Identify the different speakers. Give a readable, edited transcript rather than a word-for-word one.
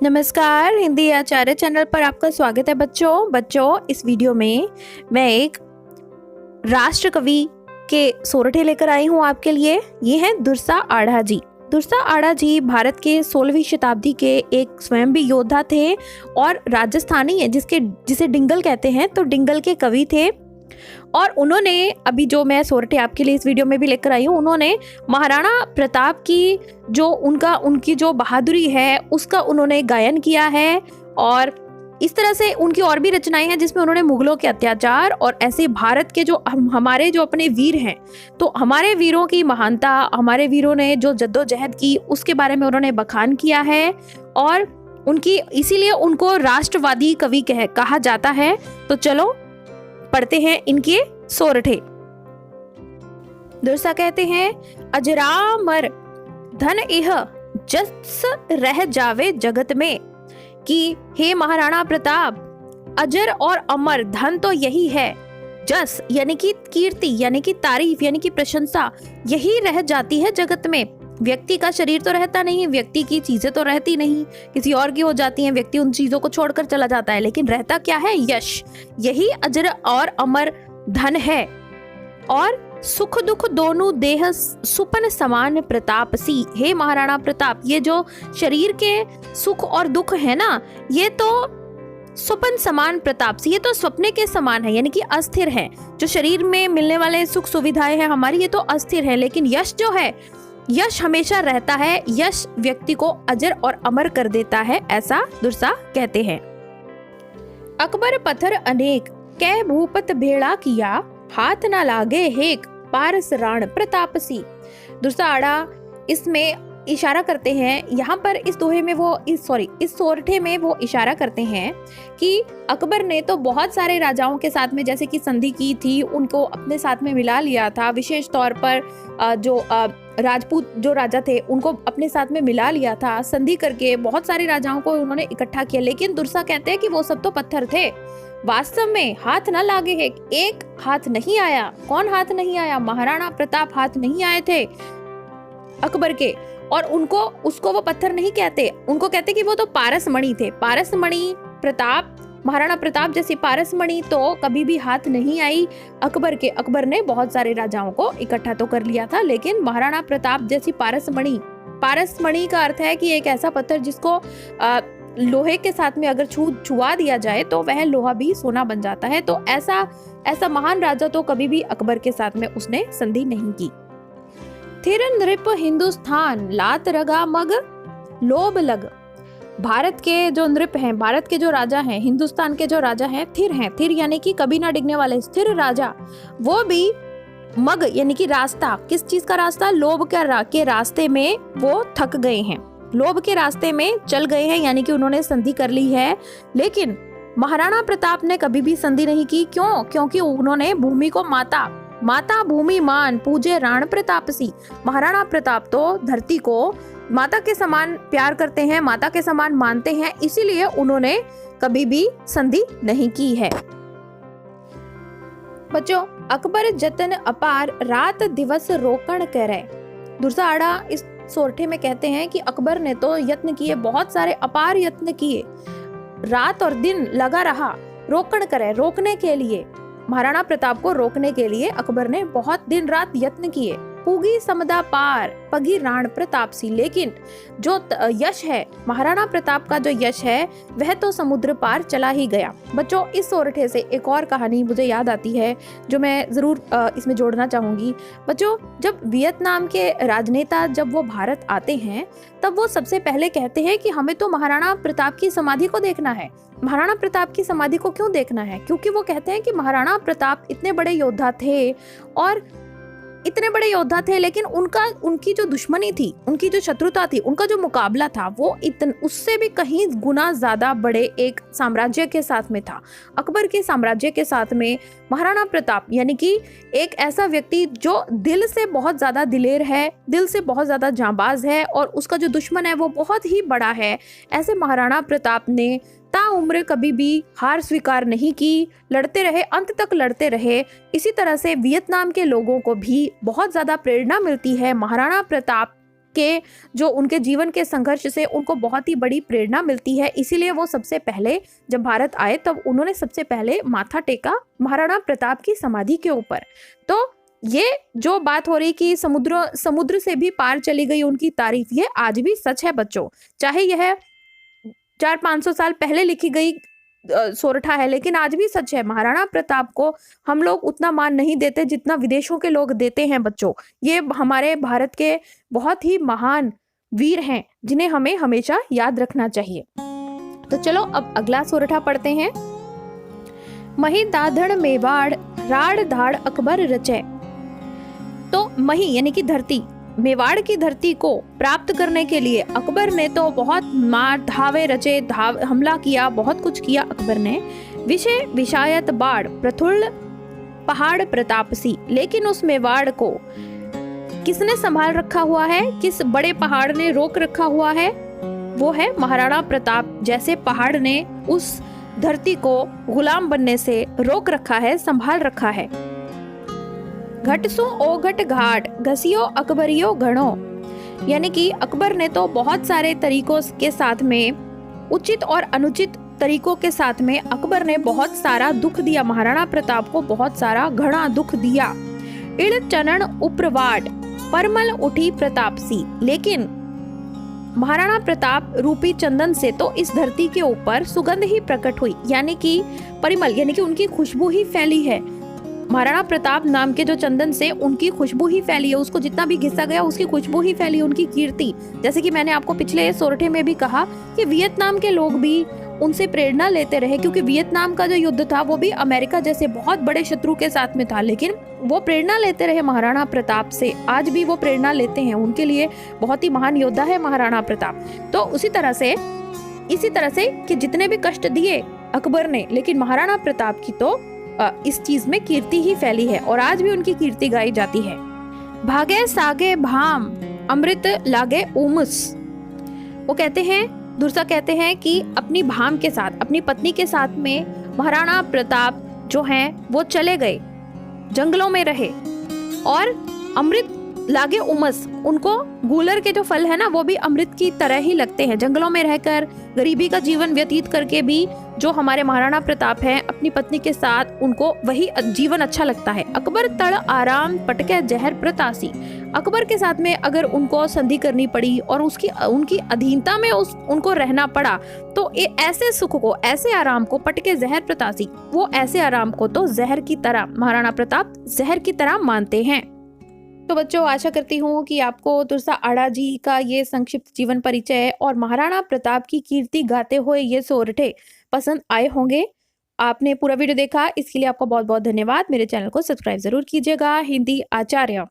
Speaker 1: नमस्कार, हिंदी आचार्य चैनल पर आपका स्वागत है बच्चों। इस वीडियो में मैं एक राष्ट्र कवि के सोरठे लेकर आई हूँ आपके लिए। ये हैं दुर्सा आढ़ा जी। दुर्सा आढ़ा जी भारत के 16वीं शताब्दी के एक स्वयं भी योद्धा थे और राजस्थानी है जिसे डिंगल कहते हैं, तो डिंगल के कवि थे। और उन्होंने अभी जो मैं सोरठे आपके लिए इस वीडियो में भी लेकर आई हूँ, उन्होंने महाराणा प्रताप की उनकी जो बहादुरी है उसका उन्होंने गायन किया है। और इस तरह से उनकी और भी रचनाएं हैं जिसमें उन्होंने मुगलों के अत्याचार और ऐसे भारत के जो हमारे जो अपने वीर हैं, तो हमारे वीरों की महानता, हमारे वीरों ने जो जद्दोजहद की उसके बारे में उन्होंने बखान किया है। और इसीलिए उनको राष्ट्रवादी कवि कहा जाता है। तो चलो पढ़ते हैं इनके सोरठे। दुर्सा कहते हैं, अजरामर धन इह जस रह जावे जगत में, कि हे महाराणा प्रताप, अजर और अमर धन तो यही है। जस यानी कि कीर्ति, यानी कि तारीफ, यानी कि प्रशंसा, यही रह जाती है जगत में। व्यक्ति का शरीर तो रहता नहीं, व्यक्ति की चीजें तो रहती नहीं, किसी और की हो जाती हैं, व्यक्ति उन चीजों को छोड़कर चला जाता है, लेकिन रहता क्या है? यश। यही अजर और अमर धन है। और सुख दुख दोनों देह सुपन समान प्रताप सी। हे महाराणा प्रताप, ये जो शरीर के सुख और दुख है ना, ये तो सुपन समान प्रताप सी, ये तो स्वप्ने के समान है, यानी कि अस्थिर है। जो शरीर में मिलने वाले सुख सुविधाएं हैं हमारी, ये तो अस्थिर है, लेकिन यश जो है, यश हमेशा रहता है। यश व्यक्ति को अजर और अमर कर देता है, ऐसा दुर्सा कहते हैं। अकबर पत्थर अनेक कै भूपत भेड़ा किया, हाथ ना लागे हेक पारस राण प्रताप सी। दुर्सा आढ़ा इसमें इशारा करते हैं, यहाँ पर इस दोहे में इस सोरठे में वो इशारा करते हैं कि अकबर ने तो बहुत सारे राजाओं के साथ में जैसे कि संधि की थी, उनको अपने साथ में मिला लिया था। विशेष तौर पर जो राजपूत जो राजा थे उनको अपने साथ में मिला लिया था, संधि करके बहुत सारे राजाओं को उन्होंने इकट्ठा किया। लेकिन दुर्सा कहते हैं कि वो सब तो पत्थर थे, वास्तव में हाथ न लागे है। एक हाथ नहीं आया। कौन हाथ नहीं आया? महाराणा प्रताप हाथ नहीं आए थे अकबर के। और उसको वो पत्थर नहीं कहते, उनको कहते कि वो तो पारसमणि थे। पारसमणि प्रताप, महाराणा प्रताप जैसी पारसमणि तो कभी भी हाथ नहीं आई अकबर के। अकबर ने बहुत सारे राजाओं को इकट्ठा तो कर लिया था, लेकिन महाराणा प्रताप जैसी पारसमणि, पारसमणि का अर्थ है कि एक ऐसा पत्थर जिसको लोहे के साथ में अगर छुआ दिया जाए तो वह लोहा भी सोना बन जाता है। तो ऐसा महान राजा तो कभी भी अकबर के साथ में उसने संधि नहीं की। थिर नृप हिंदुस्तान लात रगा मग लोभ लग। भारत के जो नृप हैं, भारत के जो राजा हैं, हिंदुस्तान के जो राजा हैं, थिर यानी कि कभी ना डिगने वाले स्थिर राजा, वो भी मग यानी कि रास्ता, किस चीज का रास्ता? लोभ के रास्ते में वो थक गए हैं, लोभ के रास्ते में चल गए हैं, यानी कि उन्होंने संधि कर ली है। लेकिन महाराणा प्रताप ने कभी भी संधि नहीं की। क्यों? क्योंकि उन्होंने भूमि को माता भूमि मान पूजे राण प्रताप सी। महाराणा प्रताप तो धरती को माता के समान प्यार करते हैं, माता के समान मानते हैं, इसीलिए उन्होंने कभी भी संधि नहीं की है। बच्चों, अकबर जतन अपार रात दिवस रोकण करे। दुर्सा आढ़ा इस सोरठे में कहते हैं कि अकबर ने तो यत्न किए, बहुत सारे अपार यत्न किए, रात और दिन लगा रहा, रोकण करे, रोकने के लिए, महाराणा प्रताप को रोकने के लिए अकबर ने बहुत दिन रात यत्न किए। पूगी समदा पार पगी राण प्रताप सी। लेकिन जो यश है, महाराणा प्रताप का जो यश है, वह तो समुद्र पार चला ही गया। बच्चों, इस सोरठे से एक और कहानी मुझे याद आती है जो मैं जरूर इसमें जोड़ना चाहूंगी। बच्चों, जब वियतनाम के राजनेता जब वो भारत आते हैं, तब वो सबसे पहले कहते हैं कि हमें तो महाराणा प्रताप की समाधि को देखना है। महाराणा प्रताप की समाधि को क्यों देखना है? क्योंकि वो कहते हैं कि महाराणा प्रताप इतने बड़े योद्धा थे, और इतने बड़े योद्धा थे, लेकिन उनकी जो दुश्मनी थी, उनकी जो शत्रुता थी, उनका जो मुकाबला था, वो उससे भी कहीं गुना ज्यादा बड़े एक साम्राज्य के साथ में था। अकबर के साम्राज्य के साथ में महाराणा प्रताप यानी कि एक ऐसा व्यक्ति जो दिल से बहुत ज्यादा दिलेर है, दिल से बहुत ज्यादा जांबाज है, और उसका जो दुश्मन है वो बहुत ही बड़ा है। ऐसे महाराणा प्रताप ने ताउम्र कभी भी हार स्वीकार नहीं की, लड़ते रहे, अंत तक लड़ते रहे। इसी तरह से वियतनाम के लोगों को भी बहुत ज्यादा प्रेरणा मिलती है महाराणा प्रताप के जो उनके जीवन के संघर्ष से उनको बहुत ही बड़ी प्रेरणा मिलती है। इसीलिए वो सबसे पहले जब भारत आए तब उन्होंने सबसे पहले माथा टेका महाराणा प्रताप की समाधि के ऊपर। तो ये जो बात हो रही कि समुद्र से भी पार चली गई उनकी तारीफ, ये आज भी सच है बच्चों। चाहे यह 400-500 साल पहले लिखी गई सोरठा है, लेकिन आज भी सच है। महाराणा प्रताप को हम लोग उतना मान नहीं देते जितना विदेशों के लोग देते हैं बच्चों। ये हमारे भारत के बहुत ही महान वीर हैं जिन्हें हमें हमेशा याद रखना चाहिए। तो चलो अब अगला सोरठा पढ़ते हैं। मही दाधड़ मेवाड़ राड़ धाड़ अकबर रचे। तो मही यानी कि धरती, मेवाड़ की धरती को प्राप्त करने के लिए अकबर ने तो बहुत मार धावे रचे, हमला किया, बहुत कुछ किया अकबर ने। विषय विषायत बाढ़ प्रथुल पहाड़ प्रतापसी, लेकिन उस मेवाड़ को किसने संभाल रखा हुआ है, किस बड़े पहाड़ ने रोक रखा हुआ है? वो है महाराणा प्रताप जैसे पहाड़ ने उस धरती को गुलाम बनने से रोक रखा है, संभाल रखा है। घटसु ओघट घाट घसियो अकबरियो घणो, यानी कि अकबर ने तो बहुत सारे तरीकों के साथ में, उचित और अनुचित तरीकों के साथ में अकबर ने बहुत सारा दुख दिया, महाराणा प्रताप को बहुत सारा घना दुख दिया। इड़ चनन उप्रवाट परमल उठी प्रतापसी, लेकिन महाराणा प्रताप रूपी चंदन से तो इस धरती के ऊपर सुगंध ही प्रकट हुई, यानी कि परिमल यानी कि उनकी खुशबू ही फैली है। महाराणा प्रताप नाम के जो चंदन से उनकी खुशबू ही फैली है, उसको जितना भी घिसा गया उसकी खुशबू ही फैली, उनकी कीर्ति। जैसे कि मैंने आपको पिछले सोरठे में भी कहा कि वियतनाम के लोग भी उनसे प्रेरणा लेते रहे, क्योंकि वियतनाम का जो युद्ध था वो भी अमेरिका जैसे बहुत बड़े शत्रु के साथ में था, लेकिन वो प्रेरणा लेते रहे महाराणा प्रताप से। आज भी वो प्रेरणा लेते हैं, उनके लिए बहुत ही महान योद्धा है महाराणा प्रताप। तो इसी तरह से कि जितने भी कष्ट दिए अकबर ने, लेकिन महाराणा प्रताप की तो इस चीज में कीर्ति ही फैली है और आज भी उनकी कीर्ति गाई जाती है। भागे सागे भाम अमृत लागे उमस, वो कहते हैं, दुर्सा कहते हैं कि अपनी भाम के साथ, अपनी पत्नी के साथ में महाराणा प्रताप जो हैं वो चले गए, जंगलों में रहे और अमृत लागे उमस, उनको गूलर के जो फल है ना वो भी अमृत की तरह ही लगते हैं। जंगलों में रहकर गरीबी का जीवन व्यतीत करके भी जो हमारे महाराणा प्रताप हैं अपनी पत्नी के साथ, उनको वही जीवन अच्छा लगता है। अकबर तड़ आराम पटके जहर प्रतासी, अकबर के साथ में अगर उनको संधि करनी पड़ी और उनकी अधीनता में उनको रहना पड़ा, तो ऐसे सुख को, ऐसे आराम को पटके जहर प्रतासी, वो ऐसे आराम को तो जहर की तरह महाराणा प्रताप जहर की तरह मानते हैं। तो बच्चों, आशा करती हूँ कि आपको तुरसा आड़ा जी का ये संक्षिप्त जीवन परिचय और महाराणा प्रताप की कीर्ति गाते हुए ये सोरठे पसंद आए होंगे। आपने पूरा वीडियो देखा, इसके लिए आपका बहुत बहुत धन्यवाद। मेरे चैनल को सब्सक्राइब जरूर कीजिएगा। हिंदी आचार्य।